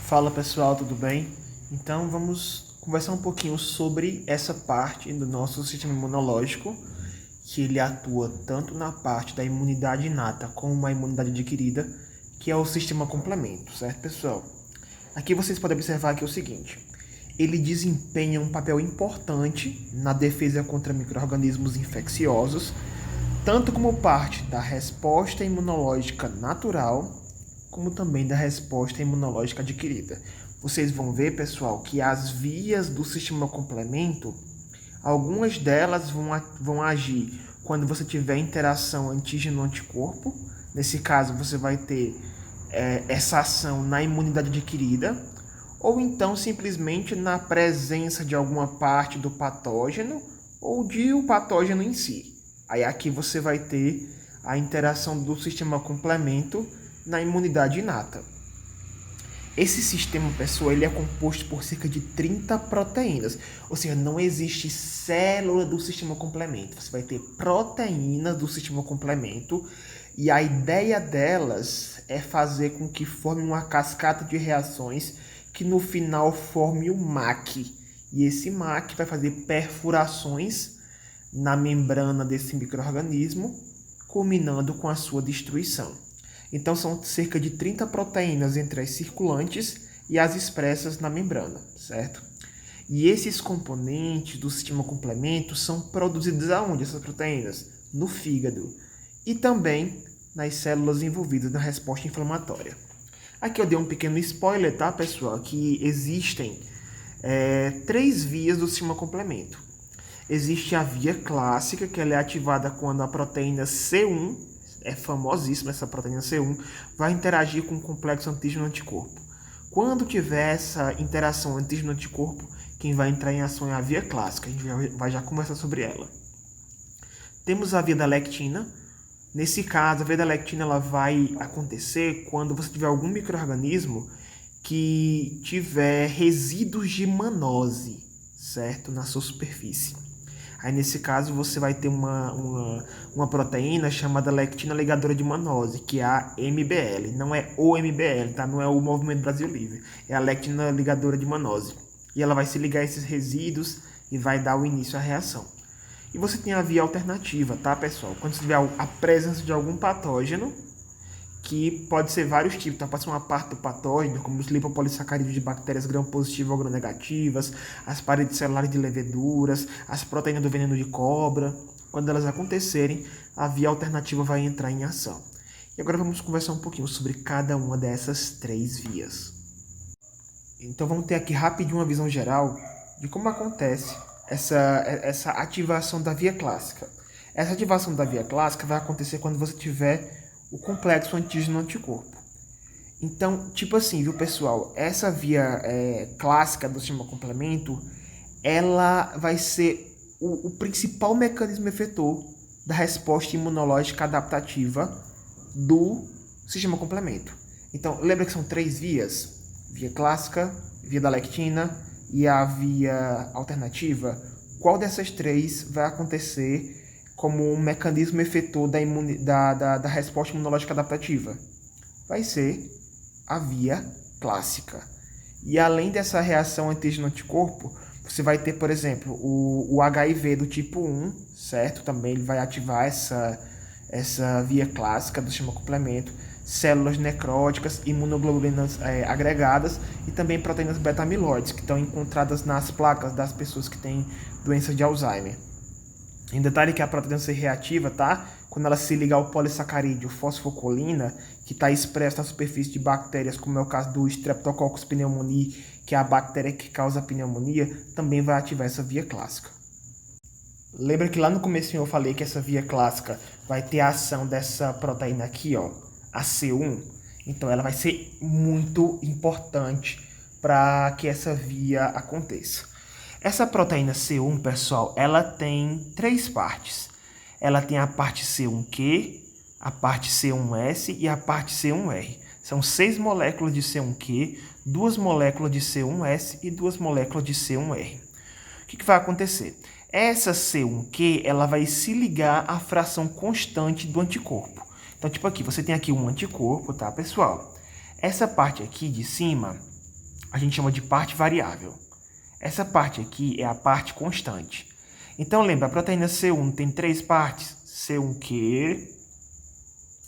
Fala pessoal, tudo bem? Então vamos conversar um pouquinho sobre essa parte do nosso sistema imunológico, que ele atua tanto na parte da imunidade inata como a imunidade adquirida, que é o sistema complemento, certo pessoal? Aqui vocês podem observar que é o seguinte, ele desempenha um papel importante na defesa contra micro-organismos infecciosos, tanto como parte da resposta imunológica natural, como também da resposta imunológica adquirida. Vocês vão ver, pessoal, que as vias do sistema complemento, algumas delas vão agir quando você tiver interação antígeno-anticorpo. Nesse caso, você vai ter essa ação na imunidade adquirida, ou então simplesmente na presença de alguma parte do patógeno ou de o patógeno em si. Aí aqui você vai ter a interação do sistema complemento na imunidade inata. Esse sistema, pessoal, ele é composto por cerca de 30 proteínas, ou seja, não existe célula do sistema complemento. Você vai ter proteínas do sistema complemento e a ideia delas é fazer com que forme uma cascata de reações que no final forme o MAC. E esse MAC vai fazer perfurações na membrana desse micro-organismo, culminando com a sua destruição. Então são cerca de 30 proteínas entre as circulantes e as expressas na membrana, certo? E esses componentes do sistema complemento são produzidos aonde essas proteínas? No fígado e também nas células envolvidas na resposta inflamatória. Aqui eu dei um pequeno spoiler, tá, pessoal? Que existem 3 vias do sistema complemento. Existe a via clássica, que ela é ativada quando a proteína C1, é famosíssima essa proteína C1, vai interagir com o complexo antígeno-anticorpo. Quando tiver essa interação antígeno-anticorpo, quem vai entrar em ação é a via clássica, a gente vai já conversar sobre ela. Temos a via da lectina. Nesse caso, a via da lectina ela vai acontecer quando você tiver algum micro-organismo que tiver resíduos de mannose, certo? Na sua superfície. Aí, nesse caso, você vai ter uma proteína chamada lectina ligadora de mannose, que é a MBL. Não é o MBL, tá? Não é o Movimento Brasil Livre. É a lectina ligadora de mannose. E ela vai se ligar a esses resíduos e vai dar o início à reação. E você tem a via alternativa, tá, pessoal? Quando você tiver a presença de algum patógeno, que pode ser vários tipos, tá? Pode ser uma parte do patógeno, como os lipopolissacarídeos de bactérias gram-positivas ou gram-negativas, as paredes celulares de leveduras, as proteínas do veneno de cobra. Quando elas acontecerem, a via alternativa vai entrar em ação. E agora vamos conversar um pouquinho sobre cada uma dessas 3 vias. Então vamos ter aqui rapidinho uma visão geral de como acontece essa ativação da via clássica. Essa ativação da via clássica vai acontecer quando você tiver o complexo antígeno-anticorpo. Então, tipo assim, viu, pessoal? Essa via clássica do sistema complemento, ela vai ser o principal mecanismo efetor da resposta imunológica adaptativa do sistema complemento. Então, lembra que são 3 vias? Via clássica, via da lectina e a via alternativa. Qual dessas 3 vai acontecer como um mecanismo efetor da resposta imunológica adaptativa? Vai ser a via clássica. E além dessa reação antígeno-anticorpo, você vai ter, por exemplo, o HIV do tipo 1, certo? Também ele vai ativar essa via clássica do sistema complemento, células necróticas, imunoglobulinas agregadas e também proteínas beta-amiloides, que estão encontradas nas placas das pessoas que têm doença de Alzheimer. Em detalhe que a proteína C reativa, tá? Quando ela se liga ao polissacarídeo fosfocolina, que está expresso na superfície de bactérias, como é o caso do Streptococcus pneumoniae, que é a bactéria que causa a pneumonia, também vai ativar essa via clássica. Lembra que lá no começo eu falei que essa via clássica vai ter a ação dessa proteína aqui, ó, a C1? Então ela vai ser muito importante para que essa via aconteça. Essa proteína C1, pessoal, ela tem 3 partes. Ela tem a parte C1q, a parte C1s e a parte C1r. São 6 moléculas de C1q, 2 moléculas de C1s e 2 moléculas de C1r. O que vai acontecer? Essa C1q, ela vai se ligar à fração constante do anticorpo. Então, tipo aqui, você tem aqui um anticorpo, tá, pessoal? Essa parte aqui de cima a gente chama de parte variável. Essa parte aqui é a parte constante. Então, lembra, a proteína C1 tem 3 partes, C1Q,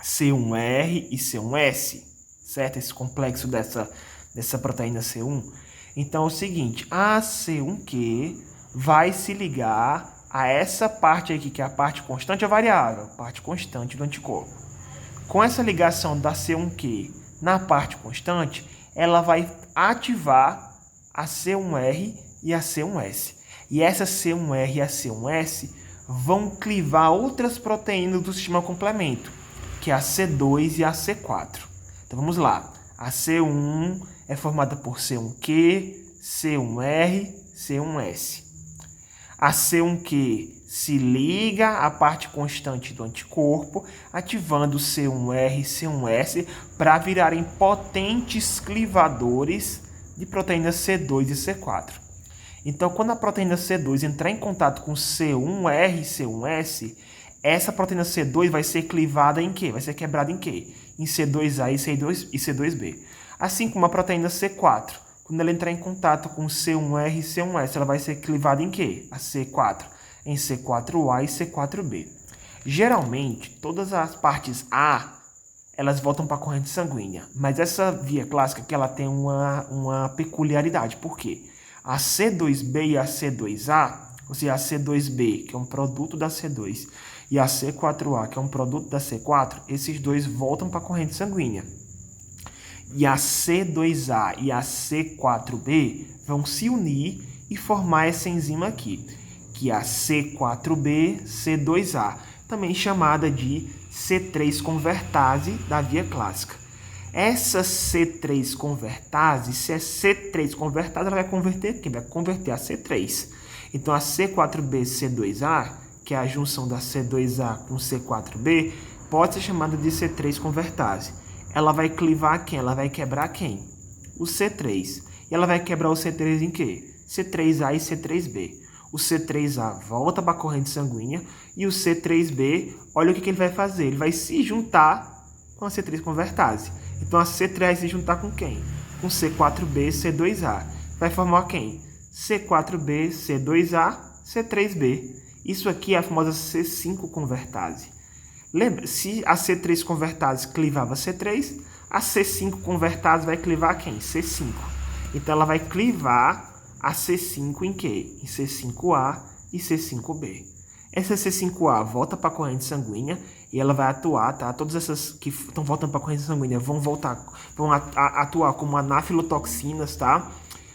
C1R e C1S, certo? Esse complexo dessa proteína C1. Então, é o seguinte, a C1Q vai se ligar a essa parte aqui, que é a parte constante ou variável, parte constante do anticorpo. Com essa ligação da C1Q na parte constante, ela vai ativar a C1R e a C1S. E essa C1R e a C1S vão clivar outras proteínas do sistema complemento, que é a C2 e a C4. Então vamos lá. A C1 é formada por C1Q, C1R, C1S. A C1Q se liga à parte constante do anticorpo, ativando C1R e C1S para virarem potentes clivadores de proteínas C2 e C4. Então, quando a proteína C2 entrar em contato com C1R e C1S, essa proteína C2 vai ser clivada em quê? Vai ser quebrada em quê? Em C2A e C2B. Assim como a proteína C4, quando ela entrar em contato com C1R e C1S, ela vai ser clivada em quê? A C4, em C4A e C4B. Geralmente, todas as partes A, elas voltam para a corrente sanguínea. Mas essa via clássica que ela tem uma peculiaridade. Por quê? A C2B e a C2A, ou seja, a C2B, que é um produto da C2, e a C4A, que é um produto da C4, esses dois voltam para a corrente sanguínea. E a C2A e a C4B vão se unir e formar essa enzima aqui, que é a C4B-C2A, também chamada de C3 convertase da via clássica. Essa C3 convertase, se é C3 convertase, ela vai converter aqui, vai converter a C3. Então, a C4B-C2A, que é a junção da C2A com C4B, pode ser chamada de C3 convertase. Ela vai clivar quem? Ela vai quebrar quem? O C3. E ela vai quebrar o C3 em quê? C3A e C3B. O C3A volta para a corrente sanguínea e o C3B, olha o que ele vai fazer. Ele vai se juntar com a C3 convertase. Então, a C3 vai se juntar com quem? Com C4B, C2A. Vai formar quem? C4B, C2A, C3B. Isso aqui é a famosa C5 convertase. Lembra, se a C3 convertase clivava C3, a C5 convertase vai clivar quem? C5. Então, ela vai clivar a C5 em quê? Em C5A e C5B. Essa C5A volta para a corrente sanguínea e ela vai atuar, tá? Todas essas que estão voltando para a corrente sanguínea vão atuar como anafilotoxinas, tá?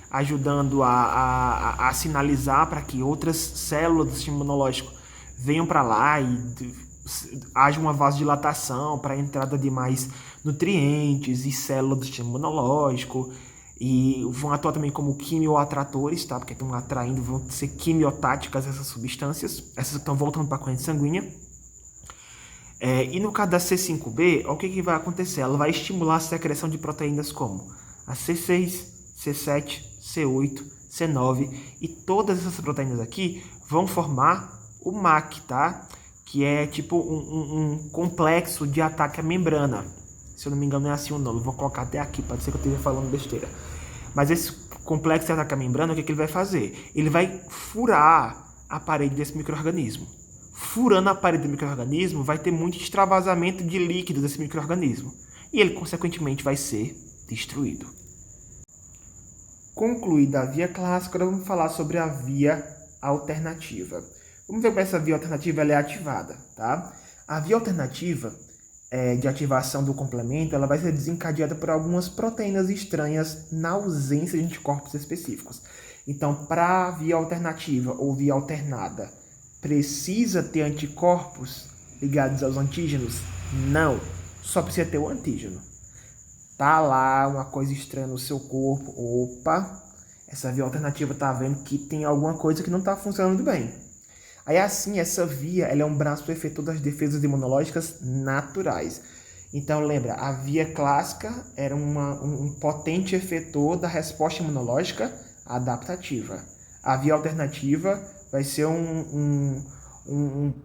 Ajudando a sinalizar para que outras células do sistema imunológico venham para lá e haja uma vasodilatação para a entrada de mais nutrientes e células do sistema imunológico. E vão atuar também como quimioatratores, tá? Porque estão atraindo, vão ser quimiotáticas essas substâncias, essas que estão voltando para a corrente sanguínea. E no caso da C5B, o que vai acontecer? Ela vai estimular a secreção de proteínas como a C6, C7, C8, C9, e todas essas proteínas aqui vão formar o MAC, tá? Que é tipo um complexo de ataque à membrana. Se eu não me engano, não é assim o nome. Eu vou colocar até aqui, pode ser que eu esteja falando besteira. Mas esse complexo de ataque à membrana, o que ele vai fazer? Ele vai furar a parede desse micro-organismo. Furando a parede do micro-organismo, vai ter muito extravasamento de líquido desse micro-organismo. E ele, consequentemente, vai ser destruído. Concluída a via clássica, agora vamos falar sobre a via alternativa. Vamos ver como essa via alternativa ela é ativada, tá? A via alternativa de ativação do complemento, ela vai ser desencadeada por algumas proteínas estranhas na ausência de anticorpos específicos. Então, para a via alternativa ou via alternada, precisa ter anticorpos ligados aos antígenos? Não, só precisa ter o antígeno. Tá lá uma coisa estranha no seu corpo, opa, essa via alternativa tá vendo que tem alguma coisa que não está funcionando bem. Aí assim, essa via ela é um braço efetor das defesas imunológicas naturais. Então lembra, a via clássica era um potente efetor da resposta imunológica adaptativa. A via alternativa vai ser um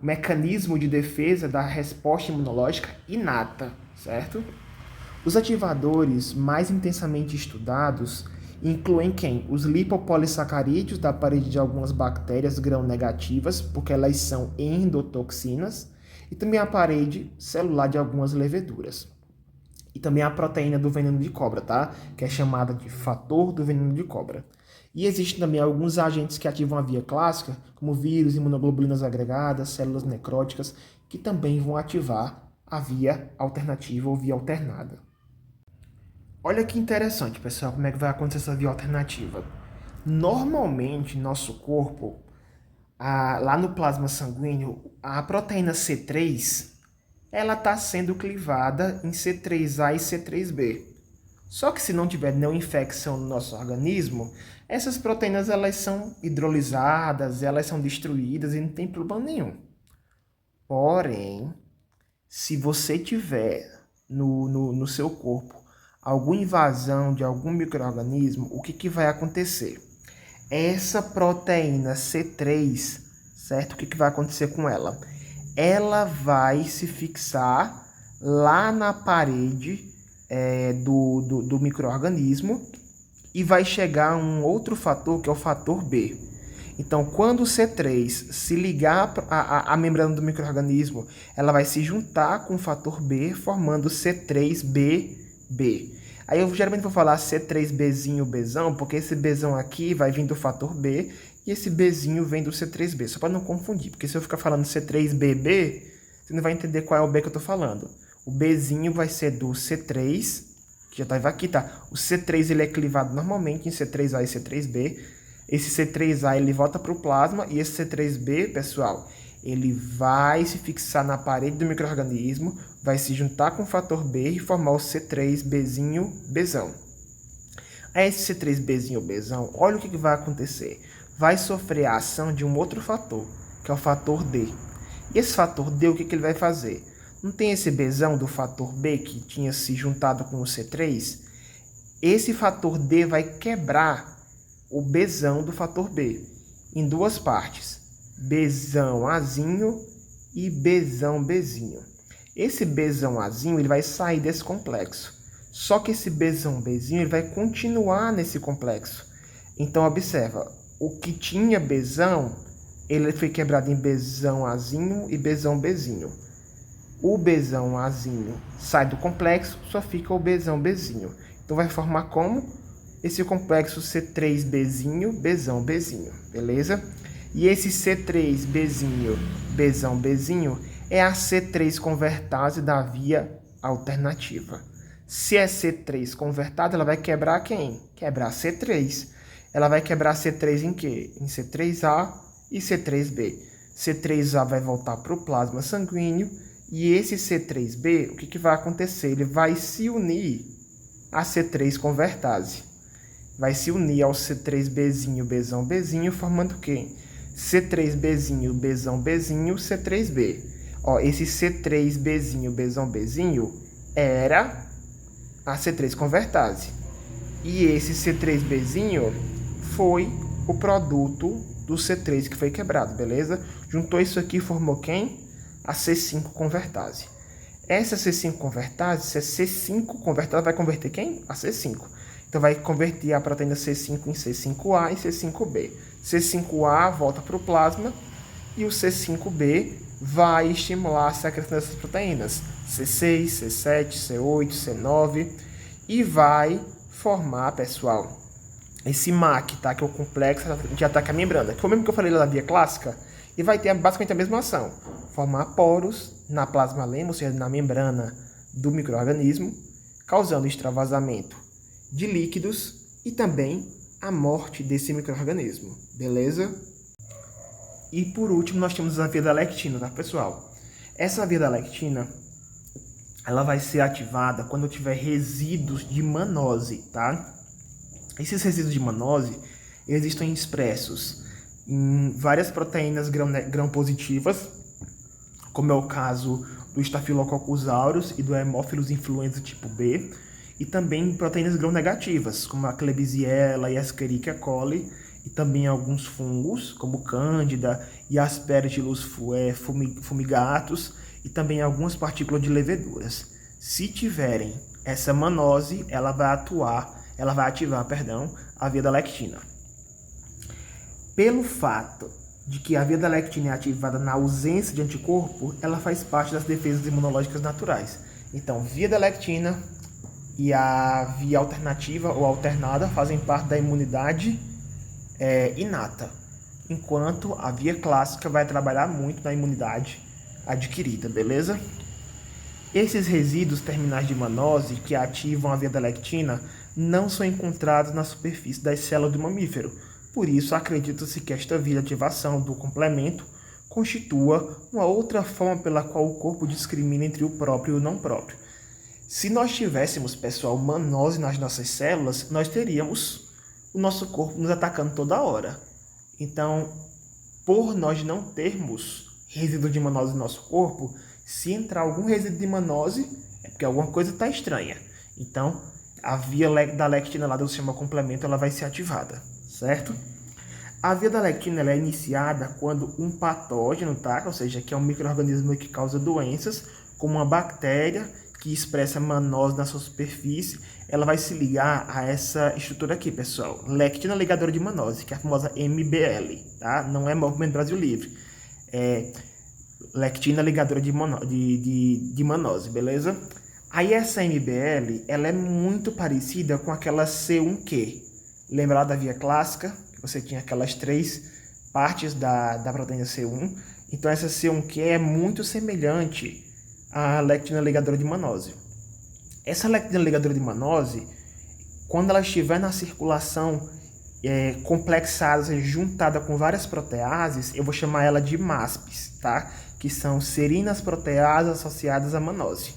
mecanismo de defesa da resposta imunológica inata, certo? Os ativadores mais intensamente estudados Incluem quem? Os lipopolissacarídeos da parede de algumas bactérias gram-negativas, porque elas são endotoxinas, e também a parede celular de algumas leveduras. E também a proteína do veneno de cobra, tá? Que é chamada de fator do veneno de cobra. E existem também alguns agentes que ativam a via clássica, como vírus, imunoglobulinas agregadas, células necróticas, que também vão ativar a via alternativa ou via alternada. Olha que interessante, pessoal, como é que vai acontecer essa via alternativa. Normalmente, nosso corpo, lá no plasma sanguíneo, a proteína C3, ela está sendo clivada em C3A e C3B. Só que se não tiver nenhuma infecção no nosso organismo, essas proteínas elas são hidrolisadas, elas são destruídas e não tem problema nenhum. Porém, se você tiver no seu corpo alguma invasão de algum micro-organismo, o que vai acontecer? Essa proteína C3, certo? O que vai acontecer com ela? Ela vai se fixar lá na parede do micro-organismo e vai chegar a um outro fator, que é o fator B. Então, quando o C3 se ligar à membrana do micro-organismo, ela vai se juntar com o fator B, formando C3B. Aí eu geralmente vou falar C3Bzinho, Bzão, porque esse Bzão aqui vai vir do fator B e esse Bzinho vem do C3B, só para não confundir, porque se eu ficar falando C3BB, você não vai entender qual é o B que eu estou falando. O Bzinho vai ser do C3, que já estava aqui, tá? O C3 ele é clivado normalmente em C3A e C3B. Esse C3A ele volta para o plasma e esse C3B, pessoal, ele vai se fixar na parede do micro-organismo, vai se juntar com o fator B e formar o C3Bzinho, Bzão. Aí esse C3Bzinho, Bzão, olha o que vai acontecer. Vai sofrer a ação de um outro fator, que é o fator D. E esse fator D, o que ele vai fazer? Não tem esse Bzão do fator B que tinha se juntado com o C3? Esse fator D vai quebrar o Bzão do fator B em duas partes. Bzão Azinho e Bzão Bzinho. Esse Bzão Azinho ele vai sair desse complexo. Só que esse Bzão Bzinho ele vai continuar nesse complexo. Então observa, o que tinha Bzão, ele foi quebrado em Bzão Azinho e Bzão Bzinho. O Bzão Azinho sai do complexo, só fica o Bzão Bzinho. Então vai formar como? Esse complexo C3Bzinho, Bzão Bzinho, beleza? E esse C3Bzinho, Bzão Bzinho, é a C3 convertase da via alternativa. Se é C3 convertado, ela vai quebrar quem? Quebrar C3. Ela vai quebrar C3 em quê? Em C3A e C3B. C3A vai voltar para o plasma sanguíneo e esse C3B, o que vai acontecer? Ele vai se unir a C3 convertase. Vai se unir ao C3Bzinho, Bzão Bzinho, formando quem? C3Bzinho, Bzão Bzinho, C3B. Ó, esse C3Bzinho, Bzão Bzinho era a C3 convertase. E esse C3Bzinho foi o produto do C3 que foi quebrado, beleza? Juntou isso aqui e formou quem? A C5 convertase. Essa C5 convertase, essa C5 convertase vai converter quem? A C5. Então vai converter a proteína C5 em C5A e C5B. C5A volta para o plasma e o C5B vai estimular a secreção dessas proteínas. C6, C7, C8, C9 e vai formar, pessoal, esse MAC, tá? Que é o complexo de ataque à membrana. Que foi o mesmo que eu falei lá na via clássica. E vai ter basicamente a mesma ação. Formar poros na plasmalema, ou seja, na membrana do micro-organismo, causando extravasamento de líquidos e também a morte desse micro-organismo, beleza? E por último, nós temos a via da lectina, tá, pessoal? Essa via da lectina, ela vai ser ativada quando tiver resíduos de mannose, tá? Esses resíduos de mannose, eles estão expressos em várias proteínas gram-positivas, como é o caso do Staphylococcus aureus e do Haemophilus influenza tipo B, e também proteínas gram-negativas, como a Klebsiella e a Escherichia coli, e também alguns fungos, como Cândida e Aspergillus fumigatus, e também algumas partículas de leveduras. Se tiverem essa mannose, ela vai atuar, ela vai ativar, perdão, a via da lectina. Pelo fato de que a via da lectina é ativada na ausência de anticorpo, ela faz parte das defesas imunológicas naturais. Então, via da lectina e a via alternativa ou alternada fazem parte da imunidade inata, enquanto a via clássica vai trabalhar muito na imunidade adquirida, beleza? Esses resíduos terminais de manose que ativam a via da lectina não são encontrados na superfície das células do mamífero. Por isso, acredita-se que esta via de ativação do complemento constitua uma outra forma pela qual o corpo discrimina entre o próprio e o não próprio. Se nós tivéssemos, pessoal, manose nas nossas células, nós teríamos o nosso corpo nos atacando toda hora. Então, por nós não termos resíduo de manose no nosso corpo, se entrar algum resíduo de manose, é porque alguma coisa está estranha. Então, a via da lectina lá do sistema complemento ela vai ser ativada, certo? A via da lectina ela é iniciada quando um patógeno, tá? Ou seja, que é um micro-organismo que causa doenças, como uma bactéria que expressa manose na sua superfície, ela vai se ligar a essa estrutura aqui, pessoal. Lectina ligadora de manose, que é a famosa MBL, tá? Não é Movimento Brasil Livre. É lectina ligadora de manose, beleza? Aí essa MBL, ela é muito parecida com aquela C1Q. Lembra da via clássica? Você tinha aquelas 3 partes da proteína C1. Então essa C1Q é muito semelhante à lectina ligadora de manose. Essa lectina ligadora de manose, quando ela estiver na circulação complexada, juntada com várias proteases, eu vou chamar ela de MASPs, tá? Que são serinas proteasas associadas à manose.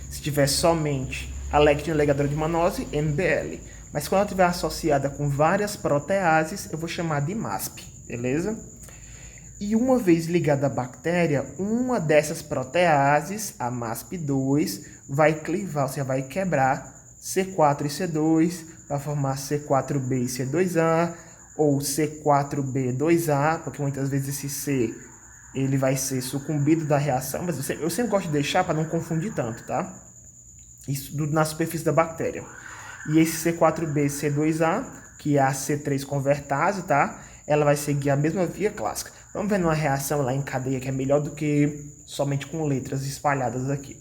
Se tiver somente a lectina ligadora de manose, MBL. Mas quando ela estiver associada com várias proteases, eu vou chamar de MASP, beleza? E uma vez ligada à bactéria, uma dessas proteases, a MASP2, vai clivar, ou seja, vai quebrar C4 e C2 para formar C4b e C2a, ou C4b2a, porque muitas vezes esse C ele vai ser sucumbido da reação, mas eu sempre gosto de deixar para não confundir tanto, tá? Isso na superfície da bactéria. E esse C4b, C2a, que é a C3 convertase, tá? Ela vai seguir a mesma via clássica. Vamos ver numa reação lá em cadeia que é melhor do que somente com letras espalhadas aqui.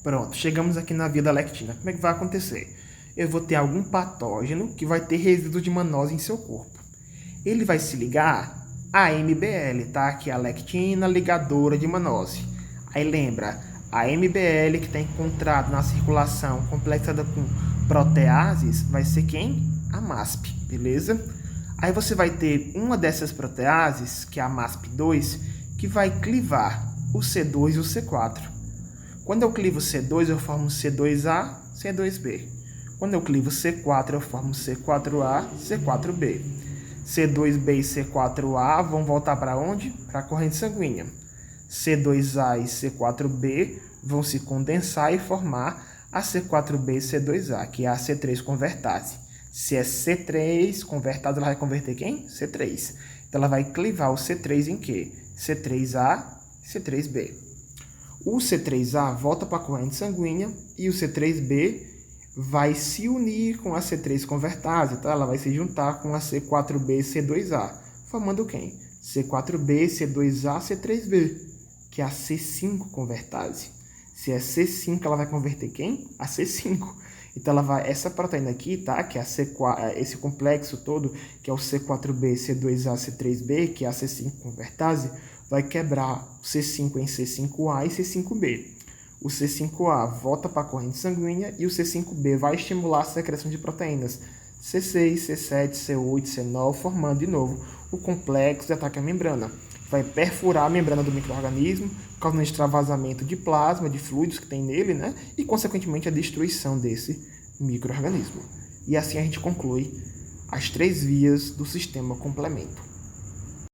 Pronto, chegamos aqui na via da lectina. Como é que vai acontecer? Eu vou ter algum patógeno que vai ter resíduo de manose em seu corpo. Ele vai se ligar à MBL, tá? Que é a lectina ligadora de manose. Aí lembra, a MBL que está encontrada na circulação complexada com proteases vai ser quem? A MASP, beleza? Aí você vai ter uma dessas proteases, que é a MASP2, que vai clivar o C2 e o C4. Quando eu clivo C2, eu formo C2A, C2B. Quando eu clivo C4, eu formo C4A, C4B. C2B e C4A vão voltar para onde? Para a corrente sanguínea. C2A e C4B vão se condensar e formar a C4B e C2A, que é a C3 convertase. Se é C3 convertase, ela vai converter quem? C3. Então, ela vai clivar o C3 em quê? C3A e C3B. O C3A volta para a corrente sanguínea e o C3B vai se unir com a C3 convertase, tá? Ela vai se juntar com a C4B e C2A, formando quem? C4B, C2A, C3B, que é a C5 convertase. Se é C5, ela vai converter quem? A C5. Então, ela vai, essa proteína aqui, tá? Que é a C4, esse complexo todo, que é o C4B, C2A, C3B, que é a C5 convertase, vai quebrar o C5 em C5A e C5B. O C5A volta para a corrente sanguínea e o C5B vai estimular a secreção de proteínas C6, C7, C8, C9, formando de novo o complexo de ataque à membrana. Vai perfurar a membrana do micro-organismo, causando extravasamento de plasma, de fluidos que tem nele, né? E, consequentemente, a destruição desse micro-organismo. E assim a gente conclui as 3 vias do sistema complemento.